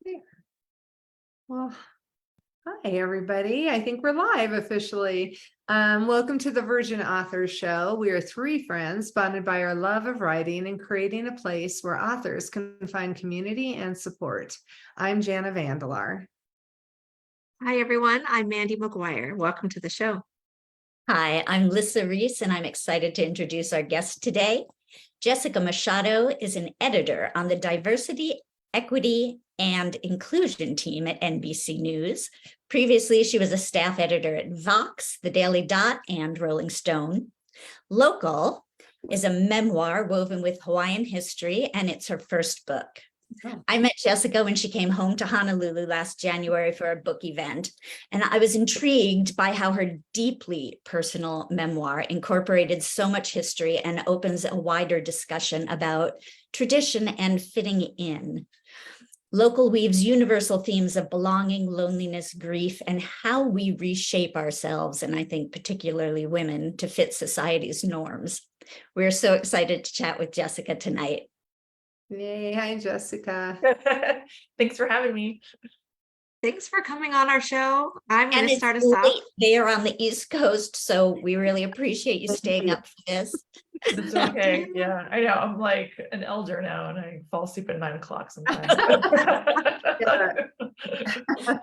Yeah. Well, hi everybody. I think we're live officially. Welcome to the Virgin Authors Show. We are three friends bonded by our love of writing and creating a place where authors can find community and support. I'm Jana Vandelar. Hi, everyone. I'm Mandy McGuire. Welcome to the show. Hi, I'm Lyssa and I'm excited to introduce our guest today. Jessica Machado is an editor on the Diversity, Equity, and Inclusion team at NBC News. Previously, she was a staff editor at Vox, The Daily Dot, and Rolling Stone. Local is a memoir woven with Hawaiian history, and it's her first book. Oh. I met Jessica when she came home to Honolulu last January for a book event, and I was intrigued by how her deeply personal memoir incorporated so much history and opens a wider discussion about tradition and fitting in. Local weaves universal themes of belonging, loneliness, grief, and how we reshape ourselves, and I think particularly women, to fit society's norms. We're so excited to chat with Jessica tonight. Yay. Hi, Jessica. Thanks for having me. Thanks for coming on our show. I'm going to start us late off. there on the East Coast, so we really appreciate you staying up for this. It's okay. Yeah, I know. I'm like an elder now, and I fall asleep at 9 o'clock sometimes.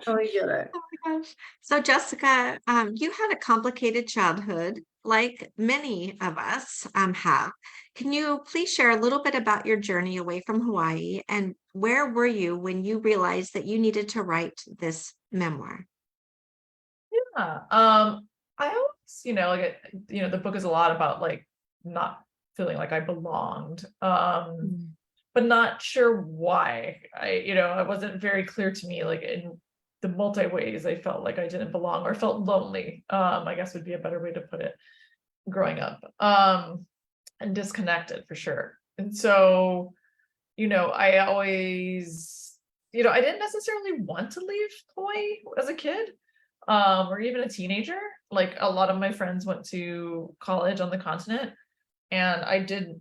Totally get it. Oh my gosh. So, Jessica, you had a complicated childhood, like many of us have. Can you please share a little bit about your journey away from Hawaii, and where were you when you realized that you needed to write this memoir? Yeah. I always, the book is a lot about like not feeling like I belonged, but not sure why. It wasn't very clear to me, like in the multi ways I felt like I didn't belong or felt lonely. I guess would be a better way to put it growing up. And disconnected for sure. And so, I always, I didn't necessarily want to leave Hawaii as a kid, or even a teenager. Like a lot of my friends went to college on the continent, and I didn't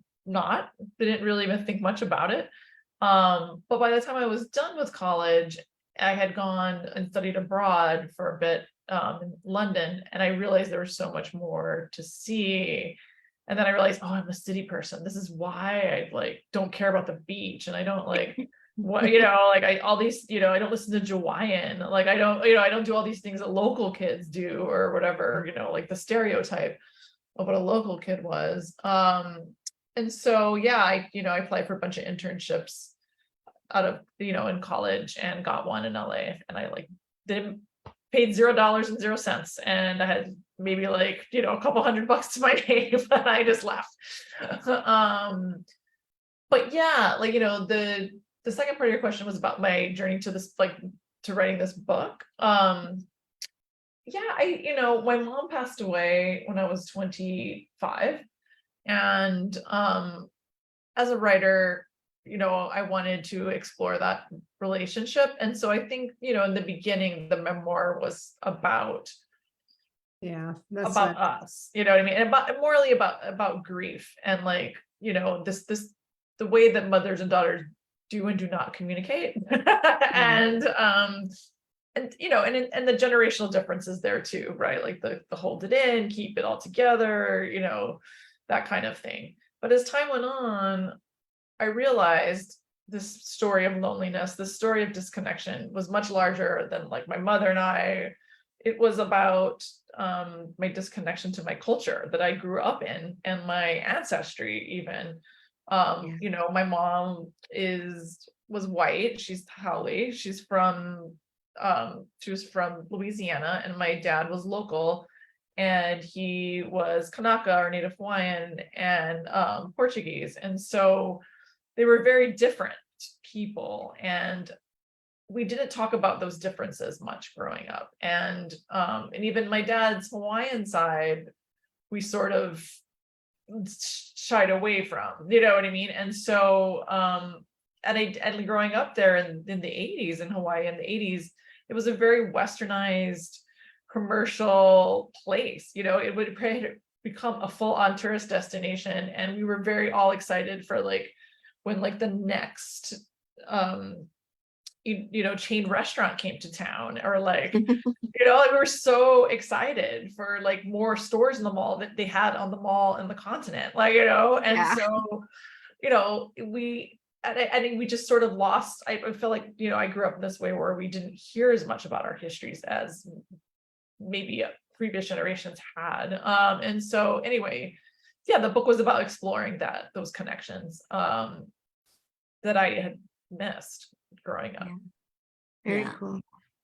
really even think much about it. But by the time I was done with college, I had gone and studied abroad for a bit in London, and I realized there was so much more to see. And then I realized, oh, I'm a city person. This is why I like don't care about the beach, and I don't like what like I don't listen to Hawaiian. Like I don't do all these things that local kids do or whatever, like the stereotype of what a local kid was. And so yeah, I applied for a bunch of internships out of in college and got one in LA, and I like didn't paid $0 and 0 cents, and I had maybe like a couple $100 to my name, and I just left. But yeah, like the second part of your question was about my journey to this, like to writing this book. Yeah, my mom passed away when I was 25, and as a writer, I wanted to explore that relationship. And so I think, in the beginning, the memoir was about us, you know what I mean? And morally about grief and like, the way that mothers and daughters do and do not communicate. And and the generational differences there too, right? Like the hold it in, keep it all together, that kind of thing. But as time went on, I realized this story of loneliness, this story of disconnection was much larger than like my mother and I. It was about my disconnection to my culture that I grew up in and my ancestry even. My mom was white. She's Haole. She was from Louisiana, and my dad was local, and he was Kanaka or Native Hawaiian and Portuguese. And so they were very different people, and we didn't talk about those differences much growing up. And even my dad's Hawaiian side, we sort of shied away from, you know what I mean? And so, and growing up there in the 80s in Hawaii in the 80s, it was a very westernized commercial place. It would become a full-on tourist destination, and we were very all excited for like when like the next chain restaurant came to town, or like, like we were so excited for like more stores in the mall that they had on the mall in the continent, like, and Yeah. so, I think we just sort of lost, I feel like, I grew up in this way where we didn't hear as much about our histories as maybe previous generations had. And so anyway, yeah, the book was about exploring those connections that I had missed growing up. Yeah. Very Yeah. cool.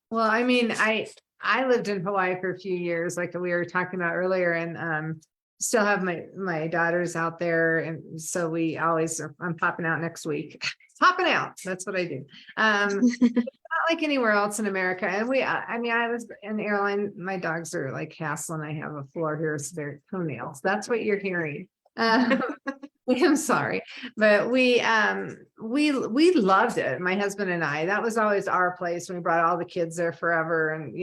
Well, I mean, I lived in Hawaii for a few years, like we were talking about earlier, and still have my daughters out there, and so I'm popping out next week. Popping out, that's what I do. Not like anywhere else in America. And I mean, I was in airline, my dogs are like hassling. I have a floor here, so their toenails. That's what you're hearing. I'm sorry, but we loved it. My husband and I, that was always our place. We brought all the kids there forever. And,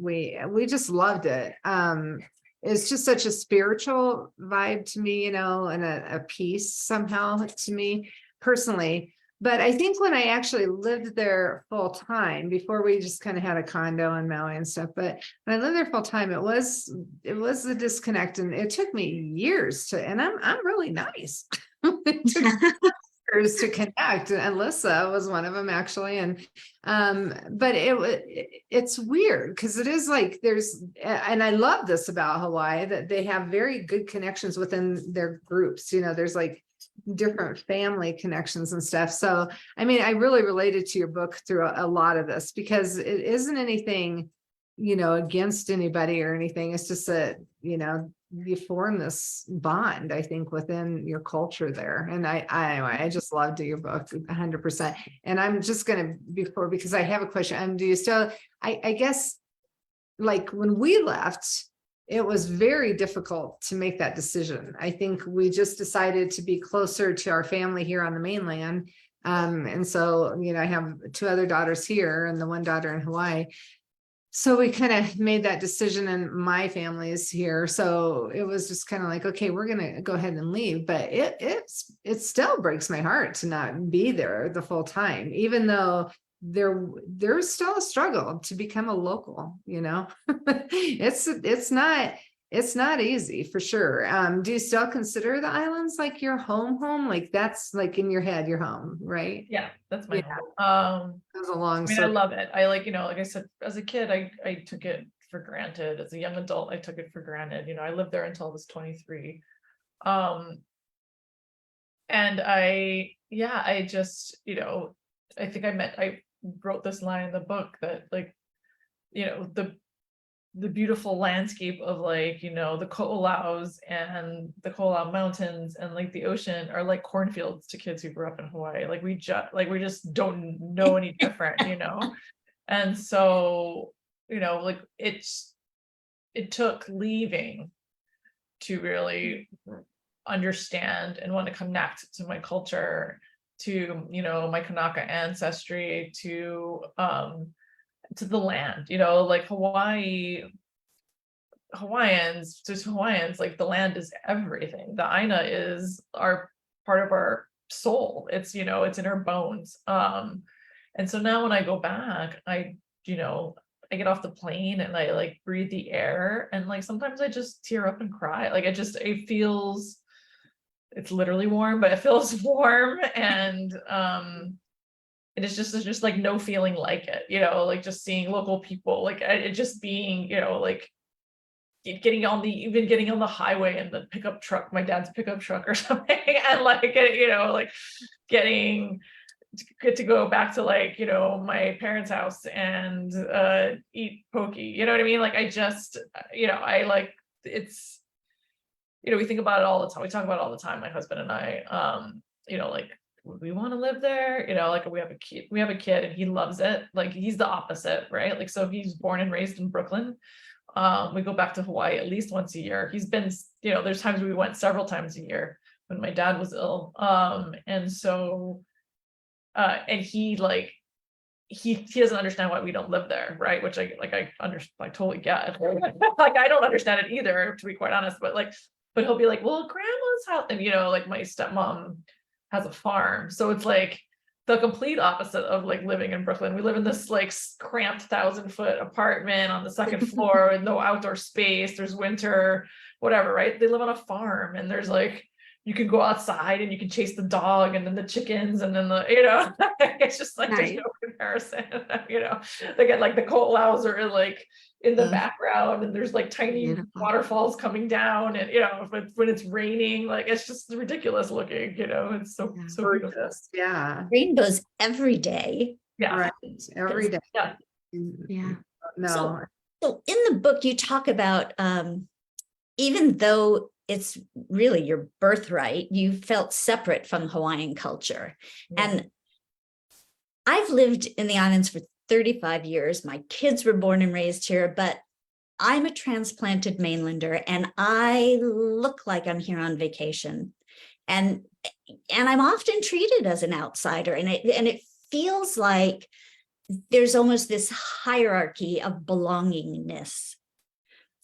we just loved it. It's just such a spiritual vibe to me, and a peace somehow to me personally. But I think when I actually lived there full time, before we just kind of had a condo in Maui and stuff, but when I lived there full time, it was a disconnect, and it took me years and I'm really nice. It took years to connect, and Lyssa was one of them actually. And but it's weird because it is like and I love this about Hawaii, that they have very good connections within their groups. There's like different family connections and stuff. So, I mean, I really related to your book through a lot of this, because it isn't anything, against anybody or anything. It's just that, you form this bond, I think, within your culture there. And I just loved your book 100%. And I'm just going to, because I have a question. Do you still, I guess, like when we left, it was very difficult to make that decision. I think we just decided to be closer to our family here on the mainland. And so, I have 2 other daughters here and the 1 daughter in Hawaii. So we kind of made that decision, and my family is here. So it was just kind of like, okay, we're going to go ahead and leave. But it still breaks my heart to not be there the full time, even though there's still a struggle to become a local, it's not easy for sure. Do you still consider the islands like your home? Like that's like in your head, your home, right? Yeah, that's my Yeah. home. It was a long I love it. I like, like I said, as a kid, I took it for granted. As a young adult, I took it for granted. I lived there until I was 23. And I just, I think I wrote this line in the book that, like, the beautiful landscape of, like, the ko'olaus and the ko'olau mountains and like the ocean are like cornfields to kids who grew up in Hawaii. Like we just don't know any different, And so, like it took leaving to really understand and want to connect to my culture, to my Kanaka ancestry, to the land, like Hawaiians, like the land is everything. The Aina is part of our soul. It's it's in our bones. And so now when I go back, I get off the plane and I like breathe the air, and like sometimes I just tear up and cry. Like it feels, it's literally warm, but it feels warm. And it's just, there's just like no feeling like it, like just seeing local people, like it just being, like getting on the highway in the pickup truck, my dad's pickup truck or something, and like like get to go back to like my parents' house and eat poke, you know what I mean? Like I just I like, it's we think about it all the time, we talk about it all the time, my husband and I, like, we want to live there, like we have a kid and he loves it. Like he's the opposite, right? Like, so he's born and raised in Brooklyn. We go back to Hawaii at least once a year. He's been, there's times we went several times a year when my dad was ill. And so and he like he doesn't understand why we don't live there, right? Which I totally get. Like I don't understand it either, to be quite honest, but he'll be like, well, grandma's house, and like my stepmom has a farm, so it's like the complete opposite of like living in Brooklyn. We live in this like cramped 1,000-foot apartment on the second floor with no outdoor space. There's winter, whatever, right? They live on a farm, and there's like, you can go outside and you can chase the dog and then the chickens and then the, it's just like there's Nice. no comparison. They get like the koalas are like in the background, and there's like tiny Beautiful. waterfalls coming down, and when it's raining, like it's just ridiculous looking, it's so Yeah. so beautiful. Gorgeous. Yeah. Rainbows every day. Yeah. Right. Every day. Yeah. Yeah. No. So in the book, you talk about even though it's really your birthright, you felt separate from Hawaiian culture. Yeah. And I've lived in the islands for 35 years. My kids were born and raised here, but I'm a transplanted mainlander, and I look like I'm here on vacation. And I'm often treated as an outsider, and it feels like there's almost this hierarchy of belongingness.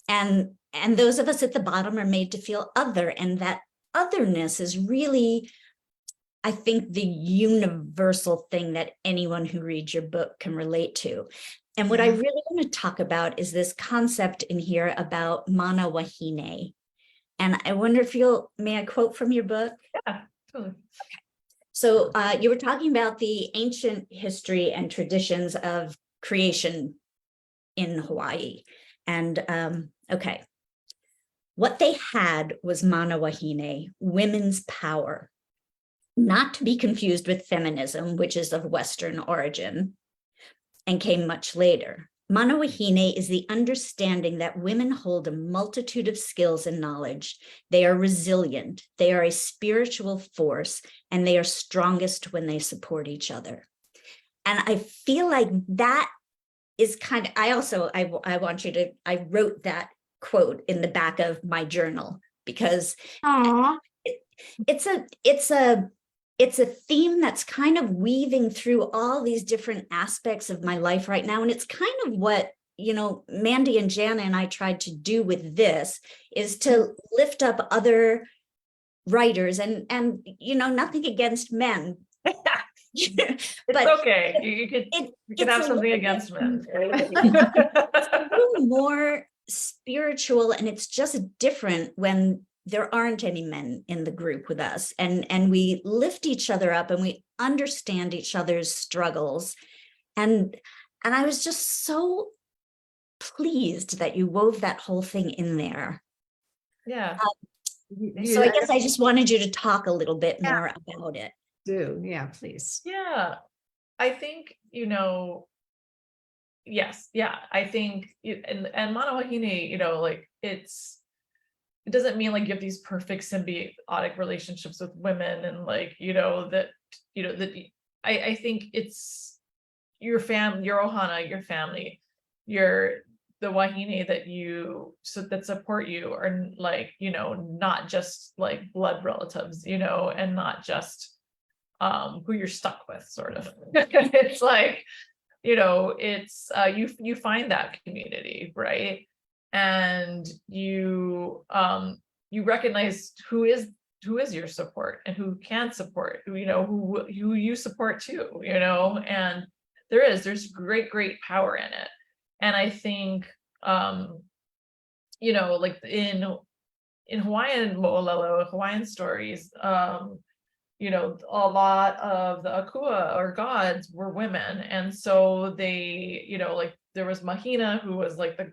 And those of us at the bottom are made to feel other, and that otherness is really, I think, the universal thing that anyone who reads your book can relate to. And what I really want to talk about is this concept in here about mana wahine. And I wonder if may I quote from your book? Yeah, totally. So you were talking about the ancient history and traditions of creation in Hawaii. And okay, what they had was mana wahine, women's power, not to be confused with feminism, which is of Western origin and came much later. Mana wahine is the understanding that women hold a multitude of skills and knowledge. They are resilient, they are a spiritual force, and they are strongest when they support each other. And I feel like that is kind of, I want you to, I wrote that quote in the back of my journal because it's a theme that's kind of weaving through all these different aspects of my life right now. And it's kind of what, Mandy and Jana and I tried to do with this, is to lift up other writers and nothing against men. It's but okay. You could have something against men. It's a little more spiritual, and it's just different when there aren't any men in the group with us, and we lift each other up and we understand each other's struggles. And I was just so pleased that you wove that whole thing in there. Yeah. So I guess I just wanted you to talk a little bit more about it. Yeah, please. Yeah. I think, yes. Yeah. I think, and mana wahine, like it doesn't mean like you have these perfect symbiotic relationships with women and like, that I think it's your ohana, your family, the wahine that support you are like, not just like blood relatives, and not just who you're stuck with, sort of. It's like, it's you find that community, right? And you recognize who is your support and who can support, who you support too, and there's great power in it. And I think like in Hawaiian mo'olelo, Hawaiian stories, a lot of the akua or gods were women, and so they, like there was Mahina, who was like the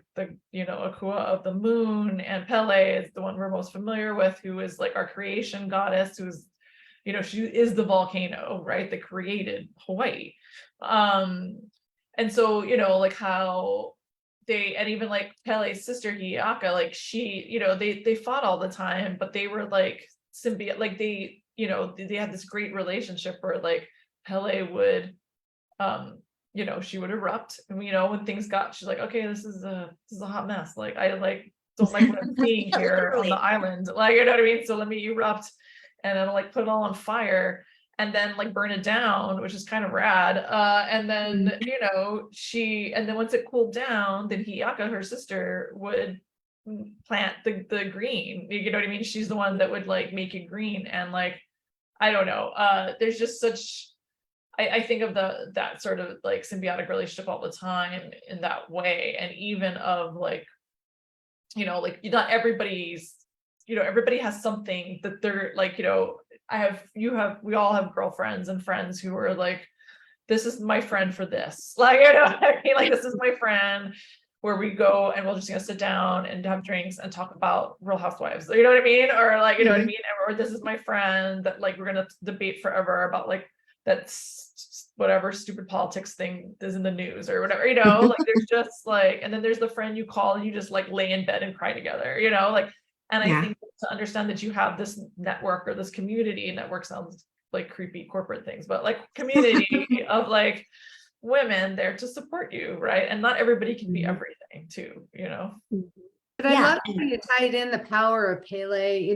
akua of the moon, and Pele is the one we're most familiar with, who is like our creation goddess, who's she is the volcano, right, that created Hawaii. And so like how and even like Pele's sister Hi'iaka, like she, they fought all the time, but they were like symbiote, like they had this great relationship where like Pele would she would erupt, and when things got, she's like, okay, this is a hot mess, like I like don't like what I'm seeing here on the island, like, you know what I mean, so let me erupt and then like put it all on fire and then like burn it down, which is kind of rad. And then and then once it cooled down, then Hi'iaka, her sister, would plant the green, you know what I mean, she's the one that would like make it green. And like, I don't know, there's just such, I think of that sort of like symbiotic relationship all the time in that way. And even of like, like not everybody's, everybody has something that they're like, we all have girlfriends and friends who are like, this is my friend for this. Like, what I mean? Like, this is my friend where we go and we'll just sit down and have drinks and talk about Real Housewives. You know what I mean? Or like, you know what I mean? Or this is my friend that like, we're going to debate forever about like, that's whatever stupid politics thing is in the news or whatever, like there's just like, and then there's the friend you call and you just like lay in bed and cry together, like, and I think to understand that you have this network or this community, network sounds like creepy corporate things, but like community of like women there to support you, right? And not everybody can be everything too, But I love how you tied in the power of Pele.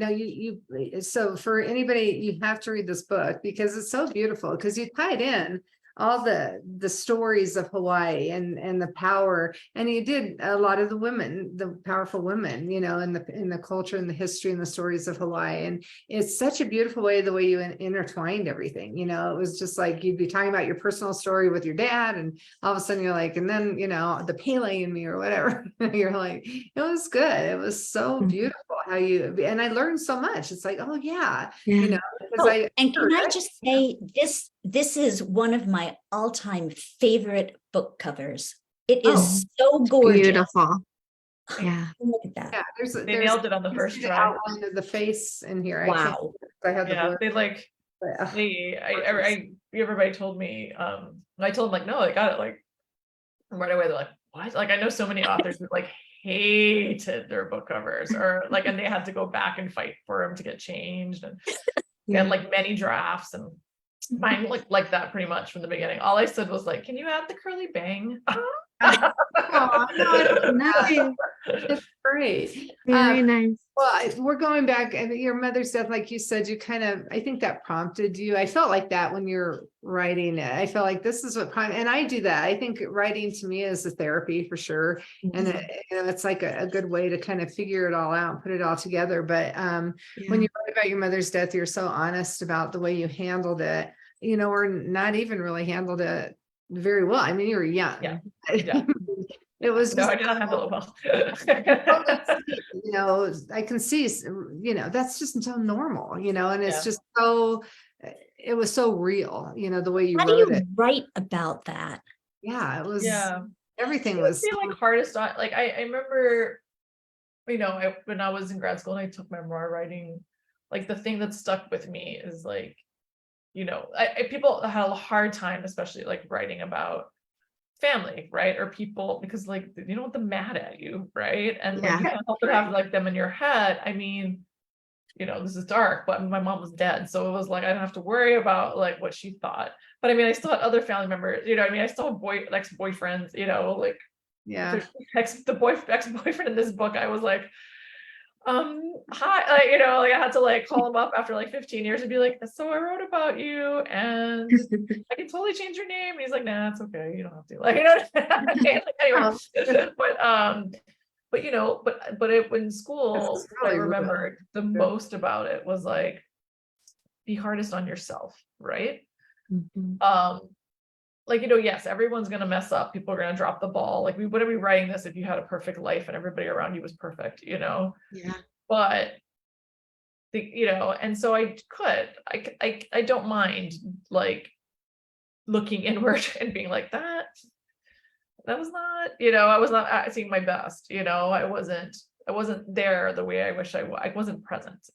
So for anybody, you have to read this book because it's so beautiful, because you tied in all the stories of Hawaii and the power, and you did a lot of the women, the powerful women, in the culture and the history and the stories of Hawaii. And it's such a beautiful way, the way you intertwined everything. It was just like you'd be talking about your personal story with your dad, and all of a sudden you're like, and then the Pele in me or whatever. You're like, it was good. It was so beautiful how and I learned so much. It's like, oh yeah. Because and can I just say this is one of my all-time favorite book covers. It is so gorgeous. Beautiful. Yeah. Look at that. Yeah, they nailed it on the first try. Outline of the face in here. Wow. I have the blur. They like everybody told me, I told them like, no, I got it like right away. They're like, what? Like I know so many authors who like hated their book covers or like, and they had to go back and fight for them to get changed, and like many drafts, and mine looked like that pretty much from the beginning. All I said was like, can you add the curly bang? Oh, no, it's great. Very nice. Well, we're going back, and your mother's death, like you said, you kind of, I think that prompted you. I felt like that when you're writing it. I felt like this is what and I do that. I think writing to me is a therapy for sure. And it's like a good way to kind of figure it all out, put it all together. But when you write about your mother's death, you're so honest about the way you handled it, or not even really handled it very well. I mean, you were young. Yeah. It was no, I did not handle it well. I can see, that's just so normal, and it's just so, it was so real, the way you wrote it. Write about that? Yeah, it was, everything was like hardest on, like, I remember, when I was in grad school and I took memoir writing, like the thing that stuck with me is like, people had a hard time, especially like writing about family, right? Or people, because like you don't want them mad at you, right? And like you can't help but have like them in your head. I mean, this is dark, but my mom was dead, so it was like I didn't have to worry about like what she thought. But I mean, I still had other family members, I still have ex-boyfriends, like ex-boyfriend in this book. I was like, hi, like I had to like call him up after like 15 years and be like, so I wrote about you and I can totally change your name. And he's like, nah, it's okay, you don't have to, like, anyway. But in school, what I remembered the most about it was like, be hardest on yourself, right? Like, yes, everyone's going to mess up. People are going to drop the ball. Like, we wouldn't be writing this if you had a perfect life and everybody around you was perfect, Yeah. But, and so I don't mind like looking inward and being like that was not, I was not seeing my best, I wasn't there the way I wish I wasn't present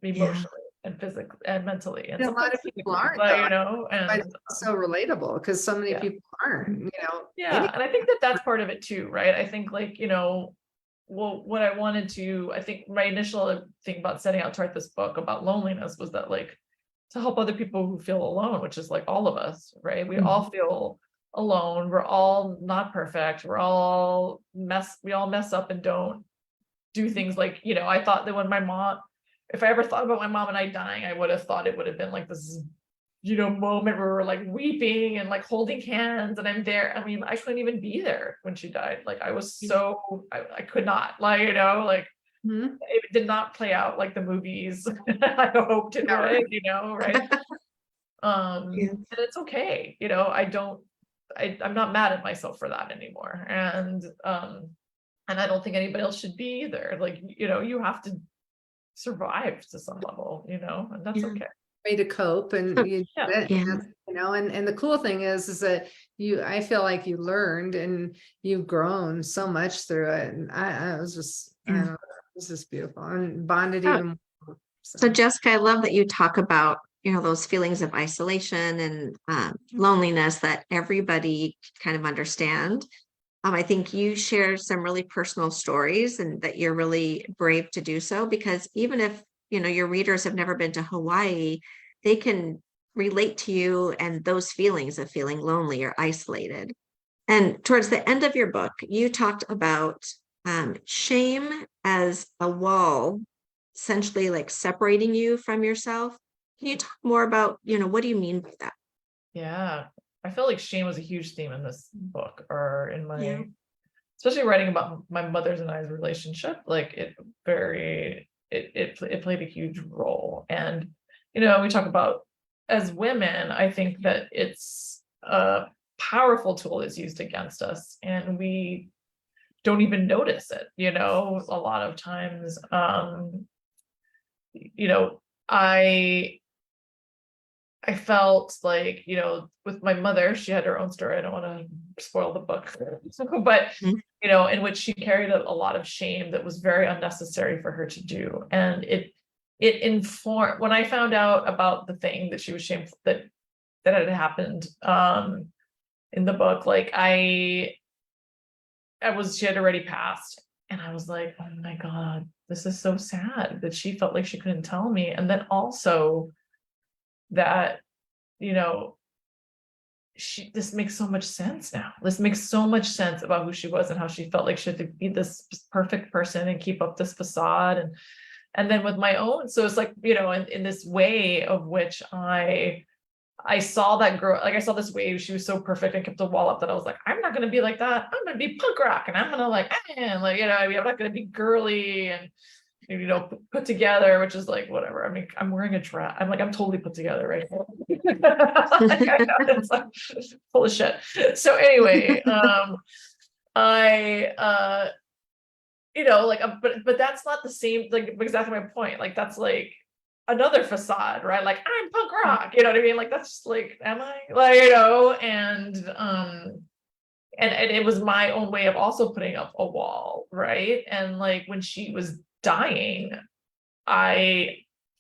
emotionally. And physically and mentally, and a lot of people aren't, but, and it's so relatable because so many people aren't, and I think that's part of it too, right? I think like, what I wanted to, I think my initial thing about setting out to write this book about loneliness was that like to help other people who feel alone, which is like all of us, right? We all feel alone. We're all not perfect. We all mess up and don't do things like, I thought that when if I ever thought about my mom and I dying, I would have thought it would have been like this, moment where we're like weeping and like holding hands and I'm there. I mean, I couldn't even be there when she died. Like I was I could not, like, it did not play out like the movies I hoped it would, right? Yeah. And it's okay, you know, I'm not mad at myself for that anymore. And I don't think anybody else should be either. Like, you know, you have to survive to some level, you know, and that's Yeah. okay. Way to cope, and So- you did Yeah. it, Yeah. and that's, you know, and the cool thing is that I feel like you learned and you've grown so much through it, and I was just, I Yeah. don't know, it was just beautiful and bonded Oh, even more, So Jessica, I love that you talk about, those feelings of isolation and loneliness that everybody kind of understand. I think you shared some really personal stories and that you're really brave to do so, because even if, your readers have never been to Hawaii, they can relate to you and those feelings of feeling lonely or isolated. And towards the end of your book, you talked about shame as a wall, essentially like separating you from yourself. Can you talk more about, what do you mean by that? Yeah. I felt like shame was a huge theme in this book, or in Yeah. my, especially writing about my mother's and I's relationship. Like it played a huge role. And, you know, we talk about, as women, I think that it's a powerful tool that's used against us, and we don't even notice it, you know, a lot of times. You know, I felt like, you know, with my mother, she had her own story. I don't want to spoil the book, but, Mhm. you know, in which she carried a lot of shame that was very unnecessary for her to do. And it informed, when I found out about the thing that she was shameful, that had happened in the book, like she had already passed. And I was like, oh my God, this is so sad that she felt like she couldn't tell me. And then also that, you know, this makes so much sense now. This makes so much sense about who she was and how she felt like she had to be this perfect person and keep up this facade. And then with my own, so it's like, you know, in this way of which I saw that girl, like I saw this wave, she was so perfect and kept the wall up, that I was like, I'm not gonna be like that. I'm gonna be punk rock, and I'm gonna like, you know, I mean, I'm not gonna be girly and, you know, put together, which is like whatever. I mean, I'm wearing a dress. I'm like, I'm totally put together right now. It's like full of shit. So anyway, I you know, like, but that's not the same, like exactly my point. Like that's like another facade, right? Like I'm punk rock, you know what I mean? Like that's just like, am I? Like, you know, and it was my own way of also putting up a wall, right? And like when she was dying, I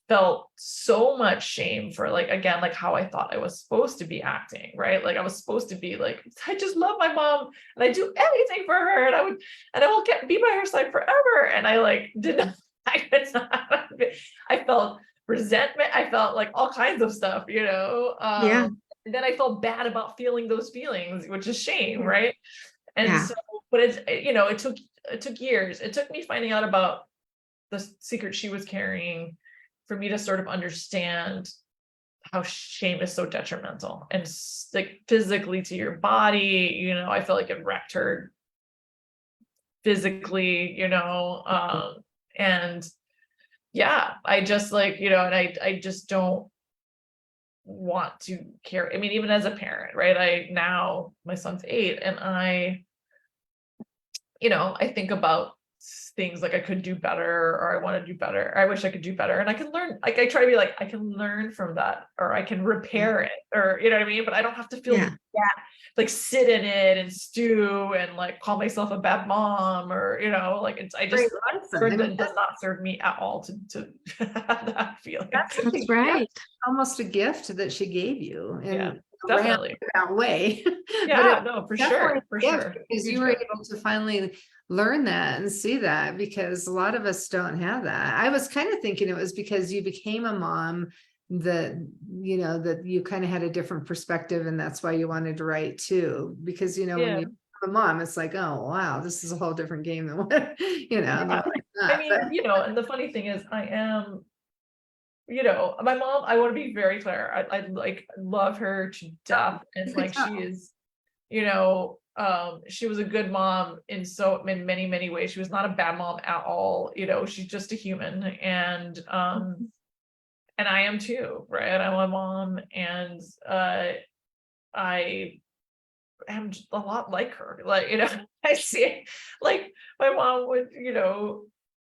felt so much shame for, like, again, like how I thought I was supposed to be acting, right? Like I was supposed to be like, I just love my mom and I do anything for her, and I will be by her side forever. And I like did not, I felt resentment. I felt like all kinds of stuff, you know? Yeah. And then I felt bad about feeling those feelings, which is shame, Yeah. right? And Yeah. so, but it's, you know, it took years. It took me finding out about the secret she was carrying for me to sort of understand how shame is so detrimental and like physically to your body. You know, I felt like it wrecked her physically, you know, and yeah, I just like, you know, and I just don't want to carry, I mean, even as a parent, right? Now my son's 8, and you know, I think about things like I could do better, or I want to do better, or I wish I could do better. And I can learn, like I try to be like, I can learn from that, or I can repair it, or you know what I mean? But I don't have to feel Yeah. that, like sit in it and stew and like call myself a bad mom, or you know, like I Great just lesson. I mean, that does not serve me at all to have that feeling. that's such a That's gift, right. almost a gift that she gave you in Yeah, a definitely. roundabout way. But Yeah, it no, for definitely sure, for a gift, sure. because Huge you were gift. able to finally learn that and see that, because a lot of us don't have that. I was kind of thinking it was because you became a mom that, you know, that you kind of had a different perspective, and that's why you wanted to write too, because, you know, when Yeah. you become a mom, it's like, oh wow, this is a whole different game than what, you know, and you're Yeah. like, I "Ah," mean, but you know, and the funny thing is I am, you know, my mom, I want to be very clear. I like love her to death. And you could like tell. she is, you know, she was a good mom in many, many ways. She was not a bad mom at all. You know, she's just a human. And and I am too, right? I'm a mom, and I am just a lot like her. Like, I see, like, my mom would,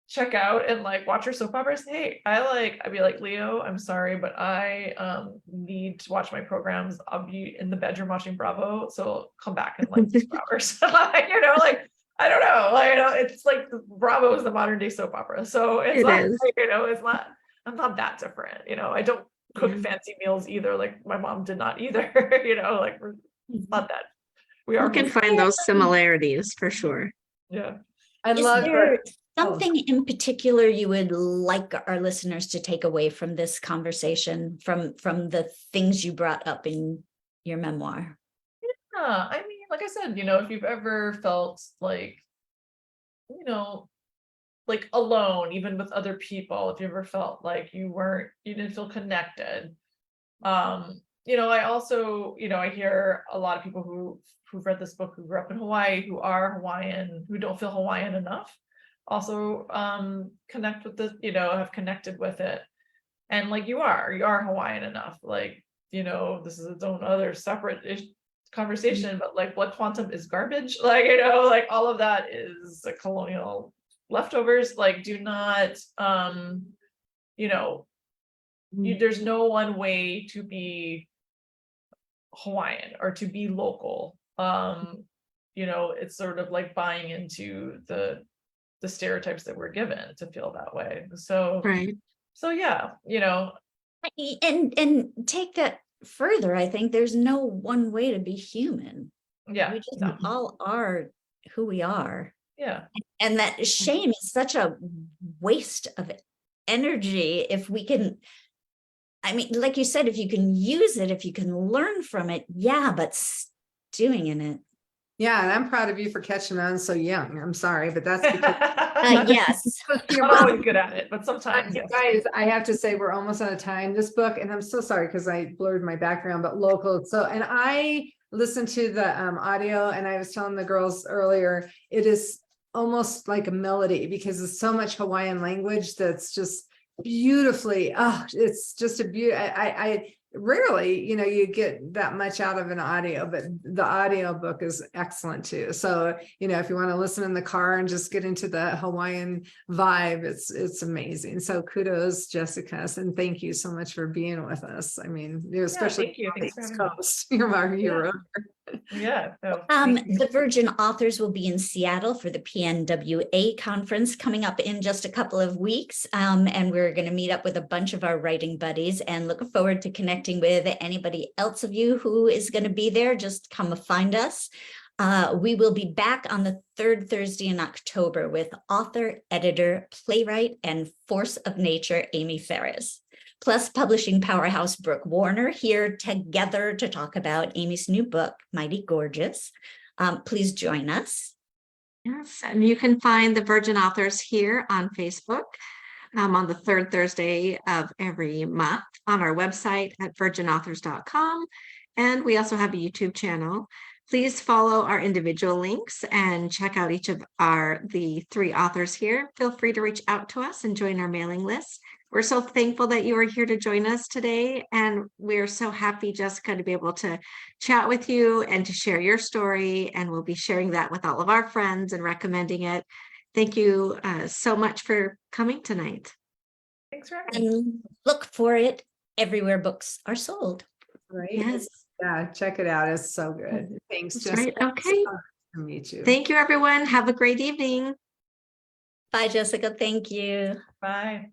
check out and like watch her soap operas. Hey, I'd be like, Leo, I'm sorry, but I need to watch my programs. I'll be in the bedroom watching Bravo, so come back in like 2 hours. Like, I don't know, it's like Bravo is the modern day soap opera, so it's It not, is. it's not. I'm not that different, I don't cook Mhm. fancy meals either. Like my mom did not either. Like it's not that. We are You can mostly, find those similarities for sure. yeah. I Is love there her. something in particular you would like our listeners to take away from this conversation, from the things you brought up in your memoir? Yeah, I mean, like I said, if you've ever felt like, you know, like alone, even with other people, if you ever felt like you didn't feel connected. I also, I hear a lot of people who've read this book, who grew up in Hawaii, who are Hawaiian, who don't feel Hawaiian enough, also connect with this, have connected with it. And like you are Hawaiian enough. Like, this is its own other separate conversation, but like blood quantum is garbage. Like, like all of that is a colonial leftovers. Like, do not, there's no one way to be Hawaiian or to be local. It's sort of like buying into the stereotypes that we're given to feel that way. So Right. yeah, And take that further. I think there's no one way to be human. yeah, We just no, all are who we are. yeah. And that shame is such a waste of energy. If we can, I mean, like you said, if you can use it, if you can learn from it, yeah, but stewing in it. Yeah, and I'm proud of you for catching on so young. I'm sorry, but that's because Yes. I'm always good at it, but sometimes, you yes. guys, I have to say we're almost out of time. This book, and I'm so sorry because I blurred my background, but local. So, and I listened to the audio, and I was telling the girls earlier, it is almost like a melody because it's so much Hawaiian language that's just beautifully. Oh, it's just a beauty. I rarely, you get that much out of an audio, but the audio book is excellent too. So, if you want to listen in the car and just get into the Hawaiian vibe, it's amazing. So kudos, Jessica, and thank you so much for being with us. I mean, especially thank you. on the Thanks for East having me. Coast. You're our hero. Yeah. No, thank you. The Virgin authors will be in Seattle for the PNWA conference coming up in just a couple of weeks. And we're going to meet up with a bunch of our writing buddies and look forward to connecting with anybody else of you who is going to be there. Just come find us. We will be back on the third Thursday in October with author, editor, playwright, and force of nature, Amy Ferris. Plus publishing powerhouse Brooke Warner here together to talk about Amy's new book, Mighty Gorgeous. Please join us. Yes, and you can find the Virgin Authors here on Facebook on the third Thursday of every month on our website at virginauthors.com. And we also have a YouTube channel. Please follow our individual links and check out each of the 3 authors here. Feel free to reach out to us and join our mailing list. We're so thankful that you are here to join us today. And we're so happy, Jessica, to be able to chat with you and to share your story. And we'll be sharing that with all of our friends and recommending it. Thank you so much for coming tonight. Thanks for having me. And look for it everywhere books are sold. Right? Yes, Yeah, check it out. It's so good. Thanks, that's Jessica. right. Okay. So nice to meet you. Thank you, everyone. Have a great evening. Bye, Jessica. Thank you. Bye.